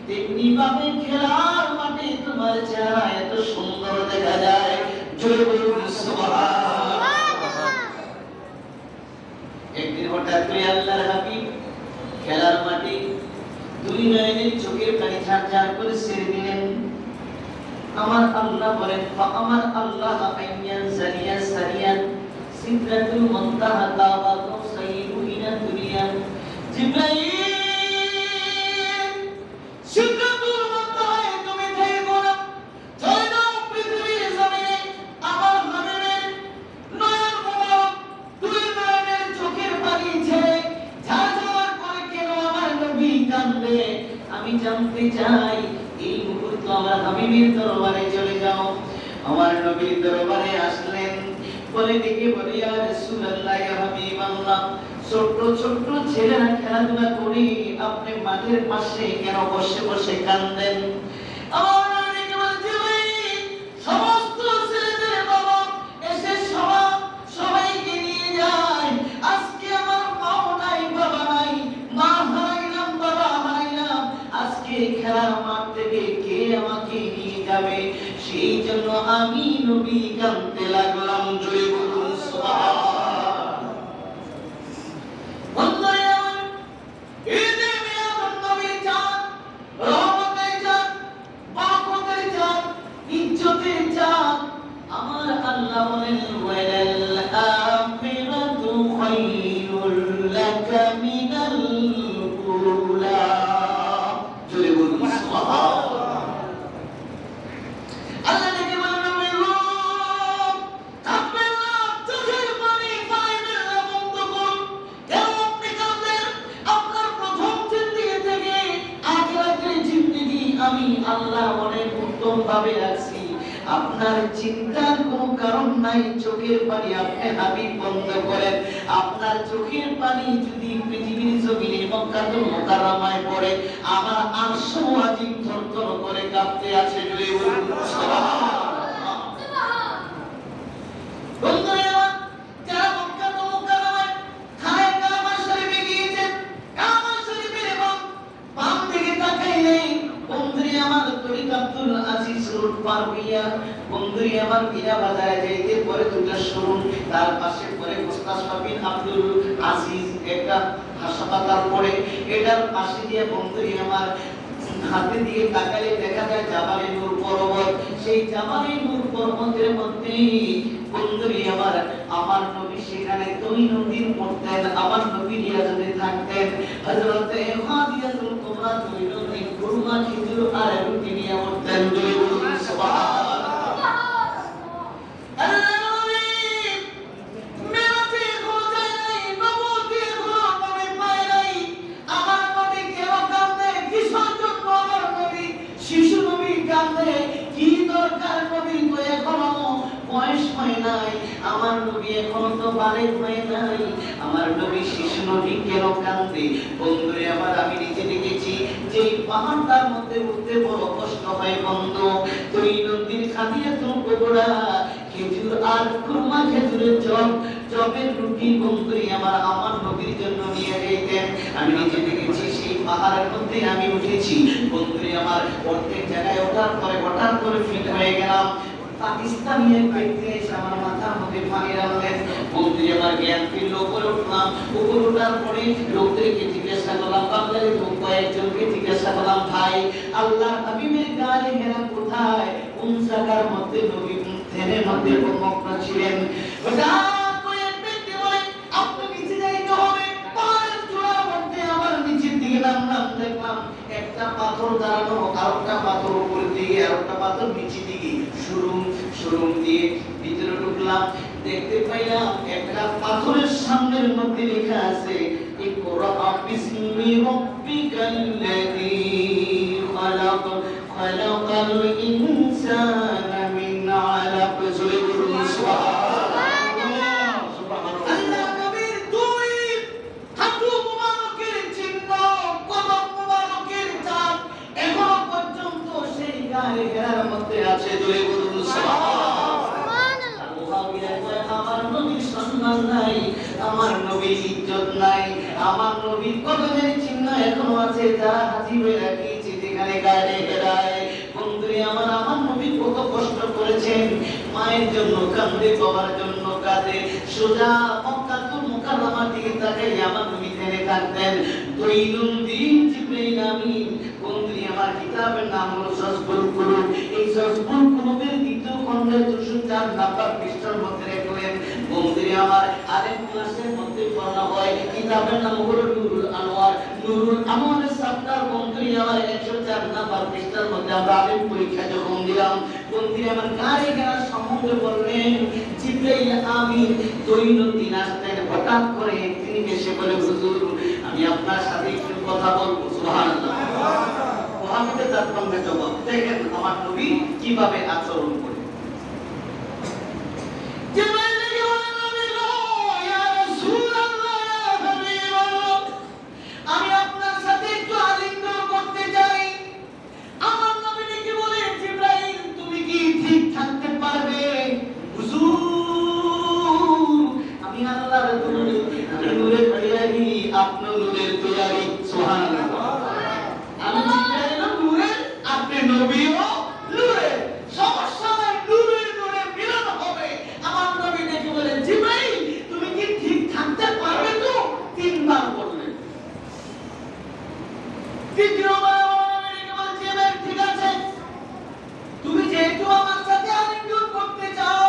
তেমনি ভাবে খেলার মাঠে তোমার চেহারা এত সুন্দর দেখা যায়। জোরে বলুন সুবহানাল্লাহ। একদিন হঠাৎ করে আল্লাহর হাবিব খেলার মাঠে দুই নয়নের চোখের পানি ঝারঝার করে ছেড়ে দিলেন। আমার আল্লাহ বলেন, আমার আল্লাহ আইয়ান সারিয়া সারিয়ান সিদরাতুল মুনতাহা তাওবা কাউসাইরু ইলা দুনিয়া। জিবরাইল সিদরাতুল মুনতাহায় তুমি থেকো না, চলে যাও পৃথিবীর জমিনে। আমার হাবিবের নয়ন মোবারক দুই নয়নের চোখের পানি ছেড়ে ঝারঝার করে কেন আমার নবী কাঁদে? আমি জানতে চাই। এই মুহূর্তে আমার হাবিবের দরবারে চলে যাও। আমার নবীর দরবারে আসলেন, বলে ডেকে বলে, ইয়া রাসূলুল্লাহ, ইয়া হাবিবাল্লাহ, ছোট ছোট ছেলেরা খেলাধুলা করে আপনি মাঠের পাশে কেন বসে বসে কাঁদেন? আমার নবী বলতে, ভাই সমস্ত ছেলেদের বাবা এসে সবাইকে নিয়ে যায়। আজকে আমার মাও নাই, বাবা নাই, মা হারাইলাম, বাবা হারাইলাম। আজকে খেলার মাঠ থেকে কে আমাকে নিয়ে যাবে? সেই জন্য আমি নবী কাঁদতে লাগলাম। জোরে বলুন সুবহানাল্লাহ। আমার আল্লাহ বলেন, ওয়ালাল আখিরাতু খায়রুল লাকা মিনাল উলা। জোরে বলুন সুবহানাল্লাহ। আল্লাহ ডেকে বলেন, কাঁদবেন না, চোখের পানি পাইবেন না, বন্ধ করুন। কেন আপনি কাঁদবেন? আপনার প্রথম জিন্দেগি থেকে আখিরাতের জিন্দেগি আমি আল্লাহ অনেক উত্তম ভাবে রাখছি। আপনার চিন্তার কোনো কারণ নাই। চোখের পানি আপনি হাবিব বন্ধ করেন। আপনার চোখের পানি যদি পৃথিবীর জমিনে মক্কাতুল মুকাররমায় পড়ে, আমার আরশ আজিম থরথর করে কাঁপতে আছে। জোরে বলুন সুবহানাল্লাহ। বন্ধুরা, যারা মক্কাতুল মুকাররমায় খায় কাবা শরীফে গিয়েছেন, কাবা শরীফের বাম দিকে তাকাইলে বন্ধুরা আমার তরিকাতুল আজিজ রোড পার হইয়া বন্ধুরা আমার বিনা বাজারে যাইতে পরে দুটা শোরুম, তার পাশে পরে মুস্তাশফা বিন আব্দুল আজিজ একটা হাসপাতাল পড়ে, এটার পাশে দিয়ে বন্ধুরা আমার হাতে দিয়ে তাকালে দেখা যায় জাবালে নূর পর্বত। সেই জাবালে নূর পর্বতের মধ্যে বন্ধুরা আমার নবী সেখানে দৈনন্দিন পড়তেন। আমার নবী রিয়াজতে থাকতেন। হযরত খাদিজাতুল কুবরা দৈনন্দিন কুরমা খেজুর আর রুটি নিয়ে পড়তেন। জয় বলুন সুবহানাল্লাহ। আল্লাহ নবী মেরাজে খোঁজে নাই, নবুয়তে খোঁজে পায় নাই। আমার নবী কেন কাঁদে? কিসের জন্য আমার নবী? শিশু নবী কাঁদে, কি দরকার? নবী তো এখনো বয়স হয় নাই, আমার নবী এখনো তো বালেগ হয় নাই। আমার নবী শিশু নবী কেন কাঁদে? বন্ধুরে আমার আমি নিজে দেখেছি যে পাহাড়টার মধ্যে উঠতে বড় কষ্ট হয় বন্ধু। দৈনন্দিন খাদিজাতুল কুবরা খেজুর আর কুরমা খেজুরের জবের রুটি বন্ধুরে আমার নবীর জন্য নিয়ে যেতেন। আমি নিজে দেখেছি সেই পাহাড়ের মধ্যে আমি উঠেছি বন্ধুরে আমার। প্রত্যেক জায়গায় ওঠার পরে ফিট হয়ে গেলাম। পাকিস্তানি এক ব্যক্তি এসে আমার মাথার মধ্যে পানি রাখলেন। বন্ধুরে আমার জ্ঞান ফিরল, উপরে উঠলাম। উপরে ওঠার পরে লোকদেরকে জিজ্ঞাসা করলাম, বাঙালি লোক কয়েকজনকে জিজ্ঞাসা করলাম, ভাই আল্লাহর হাবিবের গায়ে হেরা কোথায়? কোন জায়গার মধ্যে নবী ধ্যানের মধ্যে মগ্ন ছিলেন? হঠাৎ করে এক ব্যক্তি বলে, আপনি নিচে যাইতে হবে। পাহাড়ের চূড়ার মধ্যে আমার নিচের দিকে নামলাম, দেখলাম একটা পাথর দাঁড়ানো, আরেকটা পাথর উপরের দিকে, আরেকটা পাথর নিচের দিকে। সুরুম দিয়ে ভিতরে ঢুকলাম, দেখতে পাইলাম একটা পাথরের সামনের মধ্যে লেখা আছে, ইকরা বিসমি রাব্বিকাল্লাযী খালাক খালাকাল ইনসানা মিন আলাক। জোরে বলুন সুবহানাল্লাহ। আল্লাহ নবীর দুই হাঁটু মুবারকের চিহ্ন, কদম মুবারকের ছাপ এখনো পর্যন্ত সেই গায়ে ঘেরার মধ্যে আছে। জোরে বলুন আমার নবীর সম্মান নাই, আমার নবীর ইজ্জত নাই, আমার নবীর কদমের চিহ্ন এখনো আছে। যারা হাজির হয়ে রাখি গায়ে হেরায়। বন্ধুরে আমার নবী কত কষ্ট করেছেন, মায়ের জন্য কাঁদে, বাবার জন্য কাঁদে। সোজা মক্কাতুল মুকাররমার দিকে তাকাই আমার নবী থেমে থাকতেন। দৈনন্দিন জিবরাইল আমিন, বন্ধুরে আমার কিতাবের নাম হলো সাসবুল কুলুব। এই সাসবুল কুলুবের দ্বিতীয় খণ্ডের 204 নাম্বার পৃষ্ঠার মধ্যে রাখলেন। বন্ধুরে আমার আরেক ক্লাসের মধ্যে পড়া হয়, কিতাবের নাম হলো নুরুল আনোয়ার। নুরুল আনোয়ারের চ্যাপ্টার বন্ধুরে আমার 104 নাম্বার পৃষ্ঠার মধ্যে আমরা আলেম পরীক্ষা যখন দিলাম, বন্ধুরে আমার গায়ে গায়ে সম্বন্ধে বললেন জিবরাইল আমিন দৈনন্দিন আসতেন। হঠাৎ করে তিনি এসে বলে, হুজুর আমি আপনার সাথে একটু কথা বলবো। সুবহানাল্লাহ। মুহাম্মদের তাৎপর্যে জবাব দেখেন আমার নবী কিভাবে আচরণ করে। আমি আপনার সাথে একটু আলিঙ্গন করতে চাই। আমার নবী ডেকে বলে, জিবরাইল তুমি কি ঠিক থাকতে পারবে? হুজুর আমি আল্লাহর নূর, আমি নূরের তৈয়ারি, আপনি নূরের তৈয়ারি। সুবহানাল্লাহ। আমি জিবরাইল নূরের, আপনি নবীও নূরের। সমস্যা নাই, নূরে নূরে মিলন হবে। আমার নবী ডেকে বলে, জিবরাইল তুমি কি ঠিক থাকতে পারবে? তো তিনবার বললেন। তৃতীয়বার আমার নবী ডেকে বলে, জিবরাইল ঠিক আছে, তুমি যেহেতু আমার সাথে আলিঙ্গন করতে চাও,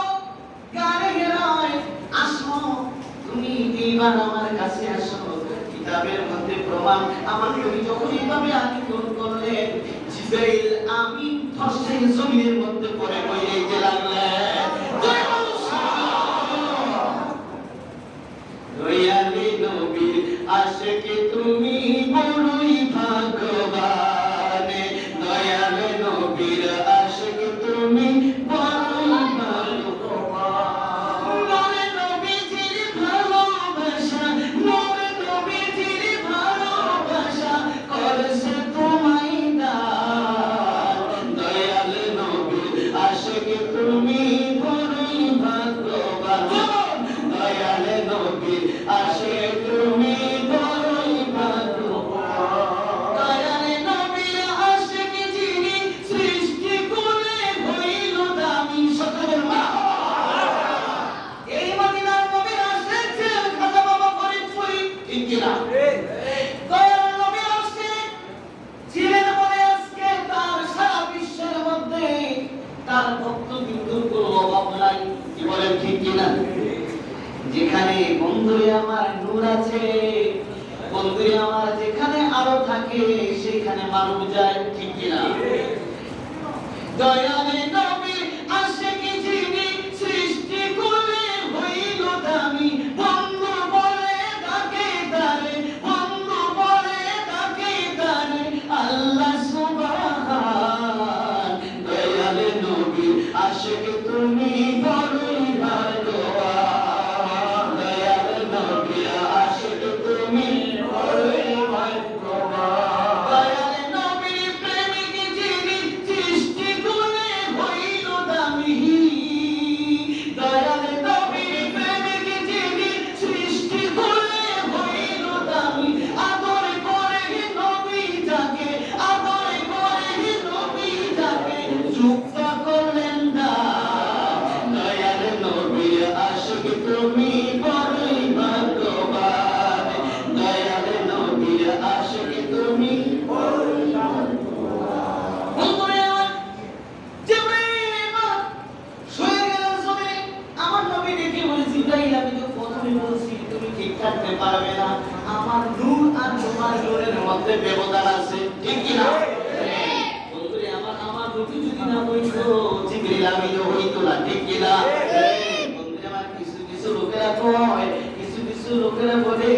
গায়ে হেরায় আসো, তুমি এইবার আমার কাছে আসো। কিতাবের মধ্যে প্রমাণ, আমার নবী যখন এইভাবে আলিঙ্গন করলেন, জিবরাইল আমিন ধসে জমিনের মধ্যে পড়ে বইতে লাগলেন। দয়ালে নবীর আশিকে তুমি বড়ই ভাগ্যবান, দয়ালে নবীর আশিকে তুমি বড়ই ভাগ্যবান। নরে নবীজির ভালোবাসা, নরে নবীজির ভালোবাসা করছে তোমায় দান, দয়ালে নবীর আশিকে তুমি বড়ই ভাগ্যবান, দয়ালে নবীর আশিকে তুমি বড়ই ভাগ্যবান। দয়ালে নবীর আশিকে যিনি সৃষ্টি করে হইল দামি। সকলের মা এই মদিনার নবীর আশিক ছিলেন খাজা বাবা ফরিদপুরি, ঠিক কি না? দয়ালে নবীর আশিক ছিলেন বলে আজকে তার সারা বিশ্বের মধ্যে তার ভক্তবৃন্দর কোনো অভাব নাই। কি বলেন, ঠিক কি না? যেখানে বন্ধুরে আমার নূর আছে, বন্ধুরে আমার যেখানে আলো থাকে সেখানে মানুষ যায়, ঠিক কি না? দয়ালে নবীর আশিকে যিনি সৃষ্টি করে হইল দামি, বন্ধু বলে ডাকে তারে, বন্ধু বলে ডাকে তারে আল্লাহ সুবহান। দয়ালে নবীর আশিকে তুমি বড়ই ভাগ্যবান, দয়ালে নবীর আশিকে তুমি বড়ই ভাগ্যবান। দয়ালে নবীর প্রেমিক যিনি সৃষ্টি করে হইল দামি, দয়ালে নবীর প্রেমিক যিনি সৃষ্টি করে হইল দামি, আদর করে নবী যাকে, আদর করে নবী যাকে যুক্ত করলেন দান, দয়ালে নবীর আশিকে তুমি বড়ই ভাগ্যবান, দয়ালে নবীর আশিকে তুমি বড়ই ভাগ্যবান। বন্ধুরে আমার জিবরাইল আমার শুয়ে গেলেন জমিনে। আমার নবী ডেকে বলে, জিবরাইল আমি তো প্রথমে বলছি তুমি ঠিক থাকতে পারবে না, আমার নূর আর তোমার নূরের মধ্যে ব্যবধান আছে, ঠিক কি না? বন্ধুরে আমার নবী যদি না হইতো জিবরাইল আমিন হইতো না, ঠিক কি না? বন্ধুরে আমার কিছু কিছু লোকেরা কয়, কিছু কিছু লোকেরা বলে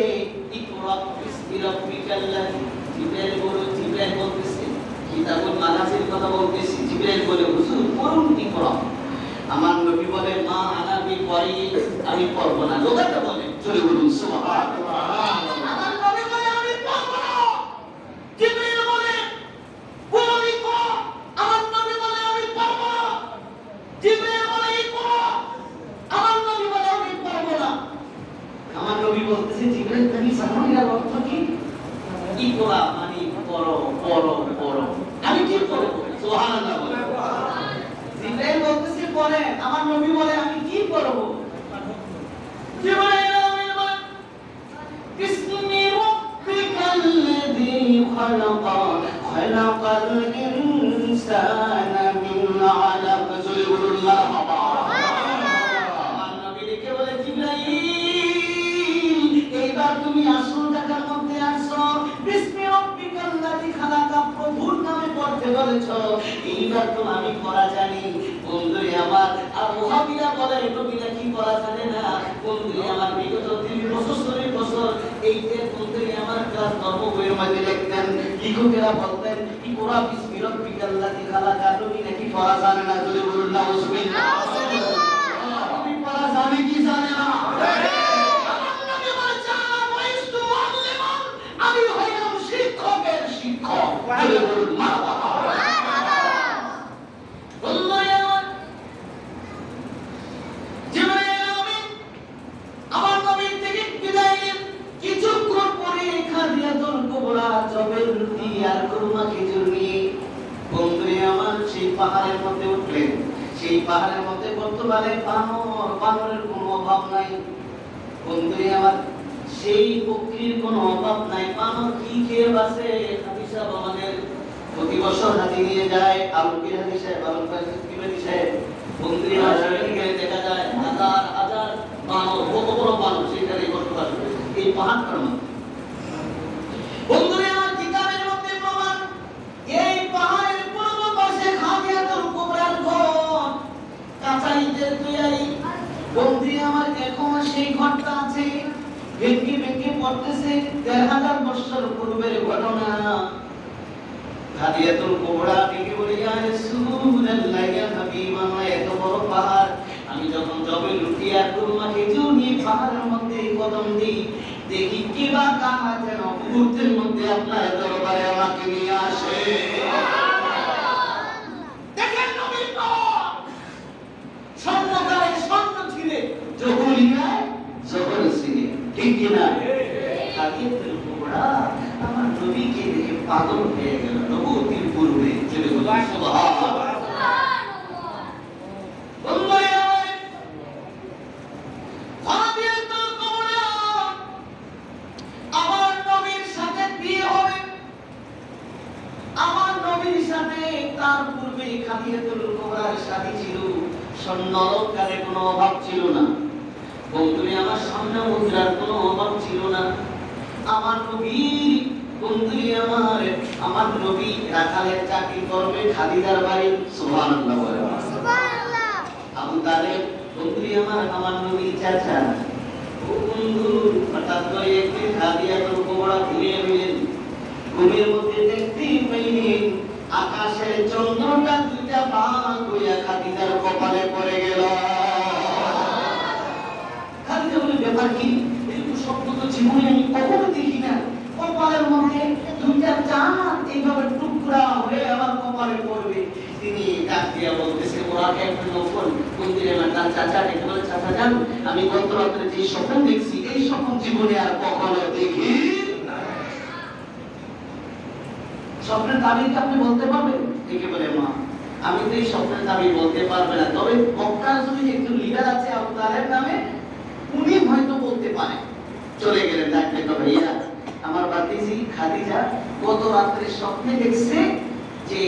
ইকরা বিসমি রাব্বিকাল্লাযী, জিবরাইল বলে, জিবরাইল বলতেছে কিতাবুল মানাজিল কথা বলতেছি, জিবরাইল বলে হুজুর পড়ুন ইকরা। আমার নবী বলে মা আনা বিকরি, আমি পড়ব না। লোকেরা বলে, চলে বলুন সুবহানাল্লাহ। আমার নবী বলে আমি পড়ব না। জিবরাইল বলে পড়ুন ইকরা, আমার নবী বলে আমি পড়ব না। জিবরাইল বলে ইকরা, আমার নবী বলে আমি পড়ব না। আমার নবী বলতেছে জিবরাইল তুমি জানো এর অর্থ কি? ইকরা মানে পড়ো পড়ো পড়ো। আমি সুবহানাল্লাহ বলেন। জিবরাইল বলতেছে বলেন, আমার নবী বলে আমি কি করব? জিবরাইল আমিন বলেন বিসমি রাব্বিকাল্লাযী খালাকাল ইনসানা মিন আলাক। যুলিবুল্লাহ আমার নবী লিখে বলে জিবরাইল এইবার তুমি আসল জায়গার মধ্যে আসো, বিসমি রাব্বিকাল্লাযী খালাকা প্রভুর নামে পড়তে বলেছো, এইবার তো আমি পড়া জানি। বন্ধুরে আমার আবু হাবিরা বলে নবীরা কি পড়া জানে না? বন্ধুরে আমার বিগত 3 বছর 40 বছর এই যে বন্ধুরে আমার ক্লাস ধর্ম বইয়ের মধ্যে লিখতেন, লেখকেরা বলতেন ইকরা বিসমি রাব্বিকাল্লাযী খালাকা, নবী নাকি পড়া জানে না। যদি বলুন না বিসমিল্লাহ, নবী পড়া জানে কি জানে না? আমি হইলাম শিক্ষকের শিক্ষক। আমার নবীর থেকে বিদায় নিয়ে কিছুক্ষণ পরে খাদিজাতুল কুবরা জবের রুটি আর কুরমা খেজুর নিয়ে বন্ধুরে আমার সেই পাহাড়ের মধ্যে উঠলেন। সেই পাহাড়ের মধ্যে বর্তমানে বানরের কোনো অভাব নাই। বন্ধুরে আমার সেই পক্ষীর কোনো অভাব নাই। বানর কি খেয়ে বাঁচে? হাদিসা বাবানের প্রতি বছর হাতি নিয়ে যায়। আলুকির হাদি সাহেব, আলুকি সাহেব বন্ধুরে আমার সেখানে গেলে দেখা যায় হাজার হাজার বানর, কত বড় বানর সেখানে বসবাস করে এই পাহাড়টার মধ্যে। বন্ধুরে আমার কিতাবের মধ্যে প্রমাণ, এই পাহাড়ের পূর্ব পাশে খাদিজাতুল কুবরার ঘর, কাঁচা ইটের তৈরি। বন্ধুরে আমার এখন সেই ঘরটা আছে, ভেঙে ভেঙে পড়তেছে ১৩,০০০ বছর পূর্বের ঘটনা। খাদিজাতুল কুবরা ডেকে বলে ইয়া রাসূলুল্লাহ ইয়া হাবিবাল্লাহ, এত বড় পাহাড়, আমি যখন জবে লুটি আর কুরমা খেজুর নিয়ে পাহাড়ের মধ্যে কদম দিই, দেখি কি বা কাহা যেন মুহূর্তের মধ্যে আপনার দরবারে আমাকে নিয়ে আসে। দেখেন নবীর পাওয়ার, স্বর্ণকারে স্বর্ণ ছিঁড়ে জহুরিয়ায় জহর ছিঁড়ে, ঠিক কিনা? খাদিজাতুল কুবরা আমার নবীকে দেখে পাগল হয়ে গেল। নবুয়তির পূর্বে চলে গেল। সুবহানাল্লাহ। খাদিজাতুল কুবরা আমার নবীর সাথে বিয়ে হবে। আমার নবীর সাথে তার পূর্বে খাদিজাতুল কুবরার শাদী ছিল। স্বর্ণ অলংকারে কোনো অভাব ছিল না। বন্ধুরে আমার স্বর্ণ মুদ্রার কোনো অভাব ছিল না। আমার নবী বন্ধুরে আমার নবী রাখালের চাকরি করবে খাদিজার বাড়ি। সুবহানাল্লাহ বলে সুবহানাল্লাহ। আবু তালেব বন্ধুরে আমার নবী চাচা। ও বন্ধু, হঠাৎ করে একদিন খাদিজাতুল কুবরা ঘুমিয়ে গেলেন। ঘুমের মধ্যে দেখতে পেলেন আকাশের চন্দ্রটা দুইটা ভাগ হইয়া খাদিজার কপালে পড়ে গেল। খাদিজা বলে ব্যাপার কি? এরকম স্বপ্ন তো জীবনে আমি কখনো দেখি না। কপালের মধ্যে দুইটা চাঁদ এইভাবে টুকরা হয়ে আমার কপালে পড়বে। তিনি ডাক দিয়া বলতেছে ওরাকে একটা নফল মন্দিরে তার চাচা ডেকে বলে চাচা যান, আমি গত রাত্রে যে স্বপ্ন দেখছি এই স্বপ্ন জীবনে আর কখনো দেখি না। স্বপ্নের তাবির আপনি বলতে পারবেন? ডেকে বলে মা আমি তো এই স্বপ্নের তাবির বলতে পারবে না, তবে মক্কার জমিন একজন লিডার আছে আবু তালেব নামে, উনি হয়তো বলতে পারে। চলে গেলেন ডাকতে তো ভাইয়া আমার ভাতিজি খাদিজা গত রাত্রে স্বপ্নে দেখছে যে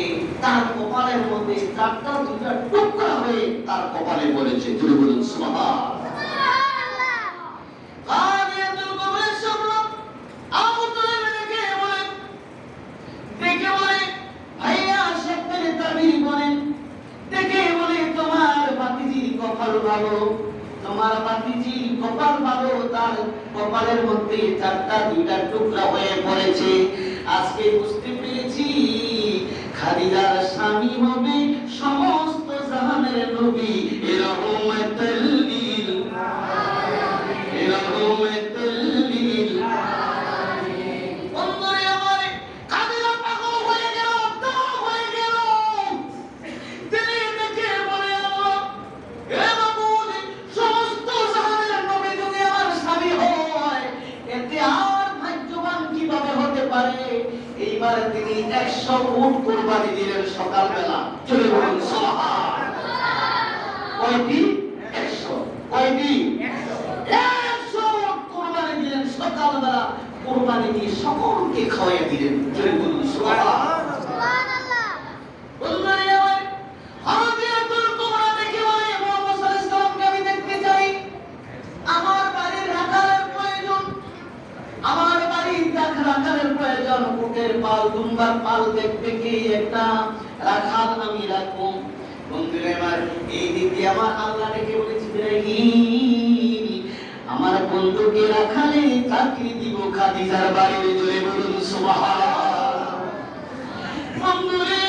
তার কপালের মধ্যে চারটা দুইটা টুকরা হয়ে তার কপালে পড়েছে। তুমি বলুন সুবহানাল্লাহ। খাদিজাতুল কুবরার স্বপ্ন আবু তালেব দেখে বলে ভাইয়া স্বপ্নের তাবির বলেন। দেখে বলে তোমার ভাতিজির কপাল ভালো, তোমার ভাতিজি কপাল ভালো, তার কপালের মধ্যে চারটা দুইটা টুকরা হয়ে পড়েছে। আজকে বুঝতে পেরেছি খাদিজার স্বামী হবে সমস্ত জাহানের নবী রাহমাতুল লিল আলামিন, রাহমাতুল লিল আলামিন। বন্ধুরে আমার খাদিজা পাগল হয়ে গেল, পাগল হয়ে গেল। তিনি দেখে বলে আল্লাহ হে মাবুদ, সমস্ত জাহানের নবী যদি আমার স্বামী হয় এতে আর ভাগ্যবান কিভাবে হতে পারে। এইবার তিনি 100 উট কুরবানি কুরবানি দিলেন সকালবেলা। চলে বলুন সুবহানাল্লাহ। কয়টি? 100। কয়টি? 100 কুরবানি দিলেন সকালবেলা। কুরবানি দিয়ে সকলকে খাওয়াইয়া দিলেন। চলে বলুন সুবহানাল্লাহ। দুম্বার পাল দেখতে কি একটা রাখাল আমি রাখবো। বন্ধুরা আমার, এই দিকে আমার আল্লাহ ডেকে বলেছে, ইব্রাহিম আমার বন্ধুকে রাখালে চাকরি দিব খাদিজার বাড়িতে। চলে বলুন সুবহানাল্লাহ। বন্ধুরে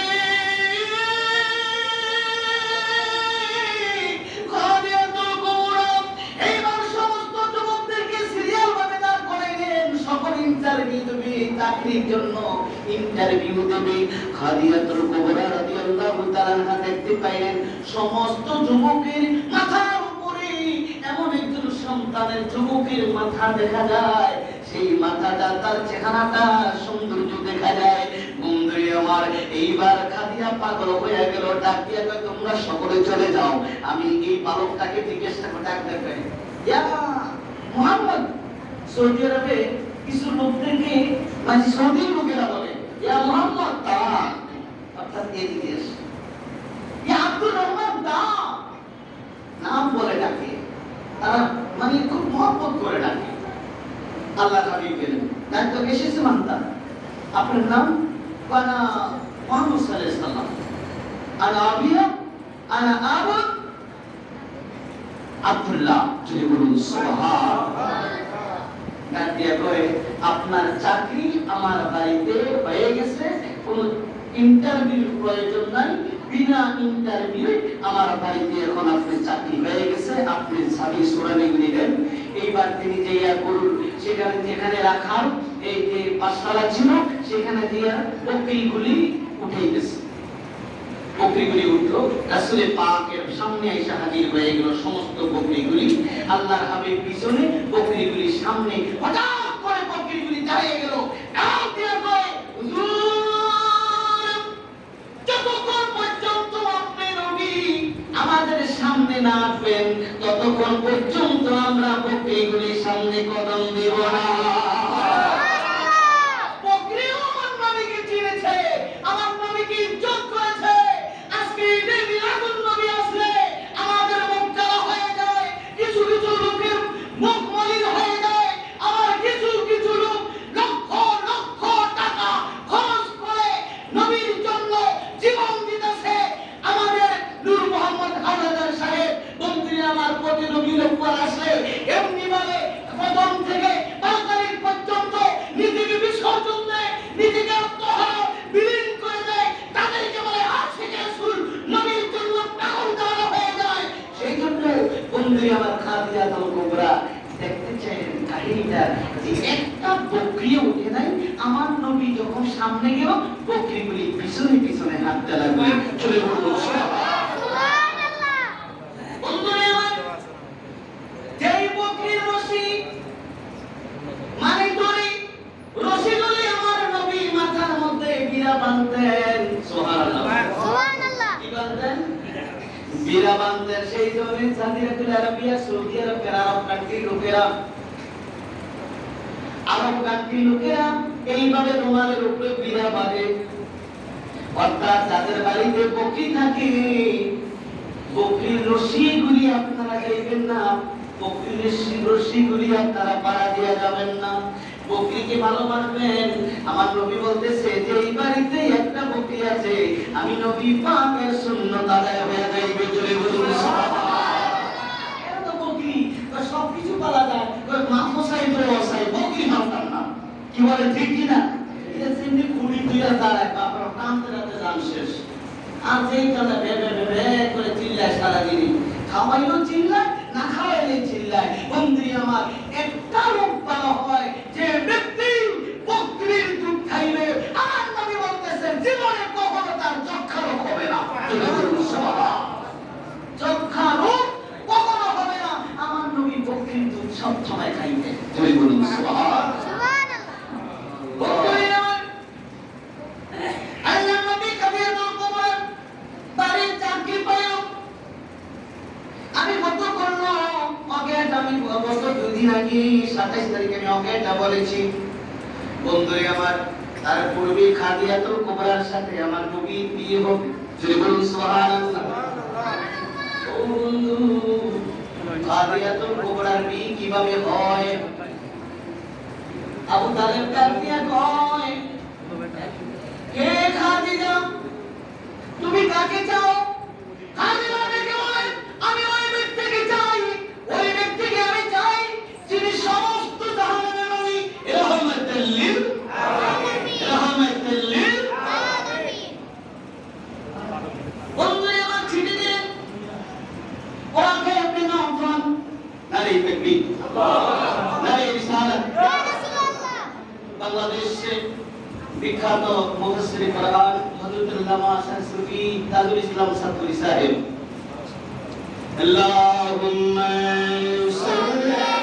চাকরির জন্য ইন্টারভিউ দেবে। খাদিজাতুল কুবরা রাদিয়াল্লাহু তাআলা আনহা দেখতে পাইলেন সমস্ত যুবকের মাথার উপরে এমন একজন সন্তানের যুবকের মাথা দেখা যায়। সেই মাথাটা, তার চেহারাটা সৌন্দর্য দেখা যায়। বন্ধুরে আমার, এইবার খাদিজা পাগল হয়ে গেল। ডাক দিয়া কয়, তোমরা সকলে চলে যাও, আমি এই বালকটাকে জিজ্ঞাসা করে ডাক দেবে। ইয়া মুহাম্মদ, সৌদি আরবে কিছু লোকদেরকে মানে সৌদি লোকেরা বলে ইয়া মুহাম্মদ দা, অর্থাৎ এদিকে এসে ইয়া আব্দুর রহমান দা নাম বলে ডাকে। তারা মানে খুব মহব্বত করে ডাকে। আল্লাহ হাবিব গেলেন, তাই তো এসেছে মানতা, আপনার নাম? আনা মুহাম্মদ সাল্লাল্লাহু আলাইহি সাল্লাম, আনা আবিয়া আনা আবু আব্দুল্লাহ। যদি বলুন সুবহানাল্লাহ। আপনার চাকরি আমার বাড়িতে হয়ে গেছে, কোন ইন্টারভিউ প্রয়োজন নাই। বিনা ইন্টারভিউ আমার বাড়িতে এখন আপনার চাকরি হয়ে গেছে। আপনি স্বামী সুরানি নিলেন। এইবার তিনি যে গরুর সেখানে যেখানে রাখার এই যে পাঠশালা ছিল সেখানে দিয়ে বকরিগুলি উঠে গেছে। বকরিগুলি উঠলো, রাসূলের পাকের সামনে এসে হাজির হয়ে গেল সমস্ত বকরিগুলি। আল্লাহর হাবিব পিছনে, বকরিগুলির সামনে। হঠাৎ করে বকরিগুলি দাঁড়িয়ে গেল। ডাক দিয়ে কয়, হুজুর, যতক্ষণ পর্যন্ত আপনি নবী আমাদের সামনে না আসবেন ততক্ষণ পর্যন্ত আমরা বকরিগুলির সামনে কদম দেব না। বকরিও আমার নবীকে চিনেছে, আমার নবীকে ইজ্জত করেছে। আজকে ঈদের মিলাদুন নবী আসলে আমাদের মুখ কালা হয়ে যায়, কিছু কিছু লোকের মুখ মলিন হয়ে যায়। আবার কিছু কিছু লোক লক্ষ লক্ষ টাকা খরচ করে নবীর জন্য জীবন দিতেছে। আমাদের নূর মোহাম্মদ হাওলাদার সাহেব বন্ধুরা আমার প্রতি নবীর উপর আসলে এমনি ভাবে প্রথম থেকে 5 তারিখ পর্যন্ত নিজেকে বিসর্জন দেয়, নিজেকে আত্মহারা বিলীন করে দেয়। তাদেরকে বলে আশিকে রাসূল, নবীর জন্য পাগল দেওয়া হয়ে যায়। সেই জন্য বন্ধুরা আমার খাদিজাতুল কুবরা দেখতে চাইলেন কাহিনীটা যে একটা বকরিও উঠে নাই। আমার নবী যখন সামনে গেল বকরিগুলি পিছনে পিছনে হাঁটতে লাগলো। চলে বলল সুবহানাল্লাহ। বন্ধুরা আমার, যেই বকরির রশি মানে দড়ি রশিগুলি আমার নবী মাথার মধ্যে বিরা বাঁধতেন। সুবহানাল্লাহ সুবহানাল্লাহ। কি বাঁধতেন? বিরা বাঁধতেন। সেই জমি জাজিরাতুল আরবিয়া, সৌদি আরবের আরব কান্ট্রির লোকেরা, আরব কান্ট্রির লোকেরা এইভাবে রুমালের উপরে বিরা বাঁধে। অর্থাৎ যাদের বাড়িতে বকরি থাকে, বকরির রশিগুলি আপনারা খাইবেন না, বকরির রশিগুলি আপনারা পাড়া দিয়ে যাবেন না, বকরিকে ভালোবাসবেন। আমার নবী বলতেছে যে এই বাড়িতে একটা বকরি আছে, আমি নবী পাকের সুন্নাত আদায় হয়ে যাইবে। চলে বলুন সুবহানাল্লাহ। এত বকরি সব কিছু পালা যায়, ওই মা মশাই তো মশাই বকরি মানতাম না। কি বলে ঠিক কি না? এটা সিন্ধি কুড়ি দুইটা দাঁড়ায়, বাপরা টানতে রাতে যান শেষ। আর যেই টানা ভেবে ভেবে করে চিল্লায় সারাদিনই, খাওয়াইলেও চিল্লায়, না খাওয়াইলে চিল্লায়। বন্ধু আমার, একটা লোক ভালো হয় যে ব্যক্তি বকরির দুধ খাইবে, আমার নবী বলতেছেন জীবনে কখনো তার যক্ষা রোগ হবে না। যক্ষা রোগ কখনো হবে না। আমার নবী বকরির দুধ সব সময় খাইবে। জয় বলুন সুবহানাল্লাহ। বন্ধু আমার, আল্লাহ নবী কবি 27 তারিখে আমি ওকেটা বলেছি বন্ধুরে আমার তার পূর্বে খাদিজাতুল কুবরার সাথে আমার নবীর বিয়ে হবে যদি বলুন সুবহানাল্লাহ ও বন্ধু খাদিজাতুল কুবরার বিয়ে কিভাবে হয় আবু তালেব ডাক দিয়া কয় হে খাদিজা তুমি কাকে চাও খাদিজা ডেকে বলে আমি ওই ব্যক্তিকে চাই ওই ব্যক্তিকে আমি চাই যিনি সমস্ত জাহানের নবী রাহমাতুল লিল আলামিন রাহমাতুল লিল আলামিন বন্ধুরা আমার ছিটে দিলেন ওকে আপনি নাম ফান নারী তাকবীর আল্লাহ নারী রিসালাত ইয়া রাসূলুল্লাহ বাংলাদেশে বিখ্যাত মুফাসসির কোরআন হযরত আল্লামা শামসুদ্দীন তাজুল ইসলাম সাদুরি সাহেব আল্লাহুম্মা সাল্লি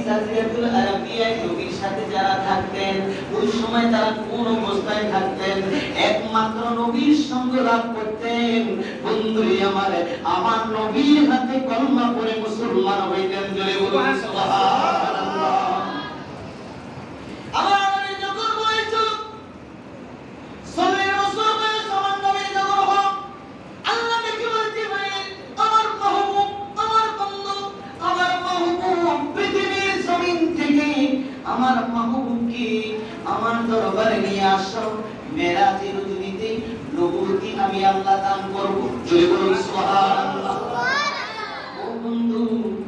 জাজিরাতুল আরাবিয়ায় নবীর সাথে যারা থাকতেন ওই সময় তারা কোন অবস্থায় থাকতেন একমাত্র নবীর সঙ্গ লাভ করতেন বন্ধুরি আমার নবীর হাতে কলমা পড়ে মুসলমান হইতেন জোরে বলুন সুবহানাল্লাহ আমার নবী যখন বলেছিল সল্লি রাসূলুল্লাহ সাল্লাল্লাহু আলাইহি ওয়াসাল্লাম আল্লাহ দেখে বলতে পারে আমার মাহবুব আমার বন্ধু আমার মাহবুব পৃথিবীর জমিন থেকে আমার মাহবুবকে আমার দরবারে নিয়ে আসো মেরাজের রজনীতে নবুয়তি আমি আল্লাহ দান করব জয় বলুন সুবহানাল্লাহ ও বন্ধু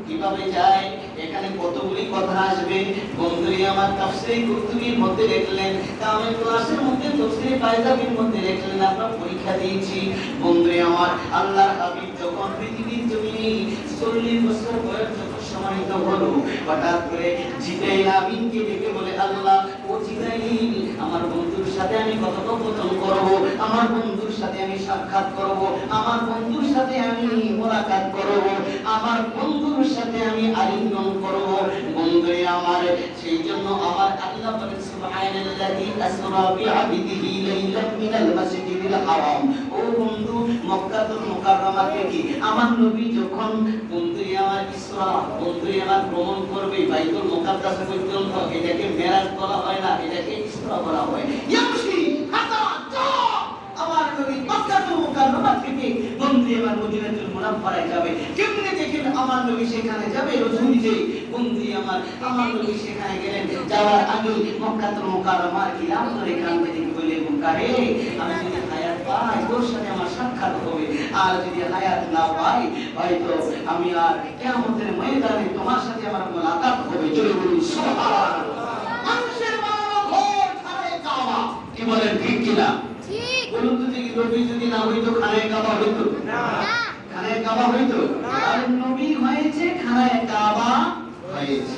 কিভাবে যায় এখানে কতগুলি কথা আসবে বন্ধুরি আমার তাফসীর কুরতুবীর মধ্যে লিখলেন কামেল ক্লাসের মধ্যে তাফসীর ফায়জাবির মধ্যে লিখলেন আমরা পরীক্ষা দিয়েছি বন্ধুরি আমার আল্লাহর হাবিব যখন পৃথিবীর জমিনে 40 বছর বয়স যখন সমাহিত হলো হঠাৎ করে জিবরাইল আমিনকে ডেকে বলে আল্লাহ ও জিবরাইল আমার বন্ধুর সাথে আমি কথোপকথন করব আমার বন্ধুর সাথে আমি সাক্ষাৎ করব আমার বন্ধুর সাথে আমি মোলাকাত করব আমার বন্ধুর সাথে আমি আলিঙ্গন করব বন্ধুরে আমার সেই জন্য আমার আল্লাহ বলেন সুবহানাল্লাযী আসরা বিআবদিহি লাইলাম মিনাল মাসজিদিল হারাম ও বন্ধু মক্কাতুল মুকাররমা থেকে আমার নবী যখন বন্ধুরে আমার ইসরা বন্ধুরে আমার ভ্রমণ করবে বাইতুল মুকাদ্দাস পর্যন্ত এটাকে মেরাজ বলা হয় না এটাকে ইসরা বলা হয় ইয়ামশি হাতা আমার নবী মক্কাতুল মুকাররমা থেকে বন্ধুরে আমার মদিনাতুল মুনাওয়ারায় যাবে কেমনে দেখেন আমার নবী সেখানে যাবে রজনীতে বন্ধুরে আমার নবী সেখানে গেলেন যাওয়ার আগে মক্কাতুল মুকাররমার খিলাফ ধরে কাঁদতে দেখে বলে বুকারে আমি যদি হায়াত পাই তোর সাথে আমার সাক্ষাৎ হবে আর যদি হায়াত না পাই হয়তো আমি আর কিয়ামতের ময়দানে তোমার সাথে আমার মোলাকাত হবে জোরে বলুন সুবহানাল্লাহ মানুষের বানানো ঘর খানায়ে কাবা কি বলেন ঠিক কি না ঠিক বলুন তো যে নবী যদি না হইতো খানায়ে কাবা হইতো না খানায়ে কাবা হইতো আর নবী হয়েছে খানায়ে কাবা হয়েছে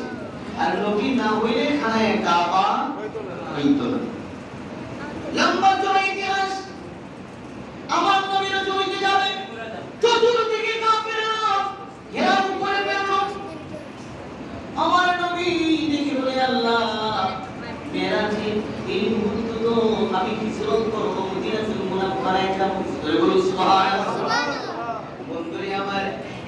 আর নবী না হইলে খানায়ে কাবা হইতো না লম্বা চড়া ইতিহাস আমার নবী রজনীতে যাবে চতুর্দিকে কাফেররা ঘেরাও করে ফেলল আমার নবী দেখে বলে আল্লাহ মেরাজে এই মুহূর্তে তো আমি হিজরত করব মদিনাতুল মুনাওয়ারায় যাব বলুন সুবহানাল্লাহ বন্ধুরে আমার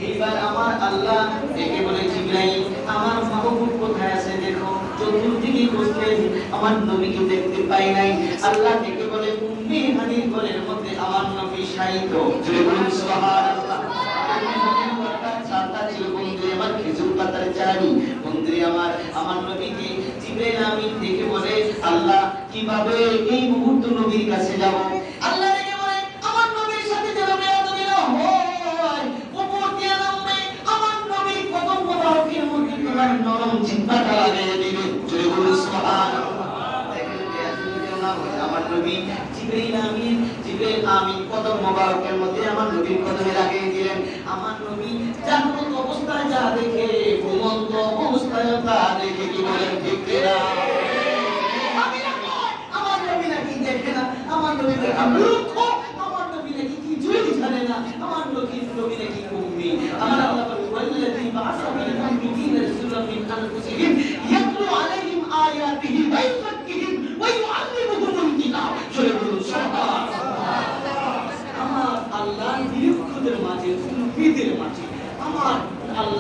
এইবার আমার আল্লাহ দেখে বলে জিবরাইল আমার মাহবুব কোথায় আছে দেখো চতুর্দিকে খুঁজলেন আমার নবীকে দেখতে পাই নাই আল্লাহ দেখে বলে উম্মে হানির ঘরের মধ্যে আমার নবী উৎসাহিত। জোরে বলুন সুবহানাল্লাহ। ছিল বন্ধু আমার খেজুর পাতার চারানি। বন্ধু আমার, আমার নবীকে জিবরাইল আমিন দেখে বলে আল্লাহ কিভাবে এই মুহূর্ত নবীর কাছে যাব। আল্লাহ দেখে বলে আমার নবীর সাথে যেন বেয়াদবি না হয়, উপর দিয়ে নামবে আমার নবীর কদম মোবারকের মধ্যে তোমার নরম জিহ্বাটা লাগিয়ে দিবে। জোরে বলুন সুবহানাল্লাহ। দেখেন বেয়াদবি যেন না হয়। আমার নবী জিবরাইল আমিন কদম মোবারকের মধ্যে আমার নবীর কদমে লাগিয়ে দিলেন। আমার নবী জাগ্রত অবস্থায় যা দেখে, ঘুমন্ত অবস্থায় তা দেখে, কি বলেন ঠিক কিনা? আমার নবী নাকি দেখে না, আমার নবী নাকি মূর্খ, আমার নবী নাকি কিছুই জানে না, আমার নবী নাকি উম্মি। আমার আল্লাহ বলেন ওয়াল্লাযী বা'আসা ফিল উম্মিয়্যিনা রাসূলাম মিন আনফুসিহিম ইয়াতলু আলাইহিম আয়াতিহি ওয়া ইউযাক্কিহিম ওয়া ইউআল্লিমুহুমুল কিতাব। সূরা সুবহানাল্লাহ। আমার আল্লাহ নিরক্ষদের মাঝে, উম্মীদের মাঝে আমার আল্লাহ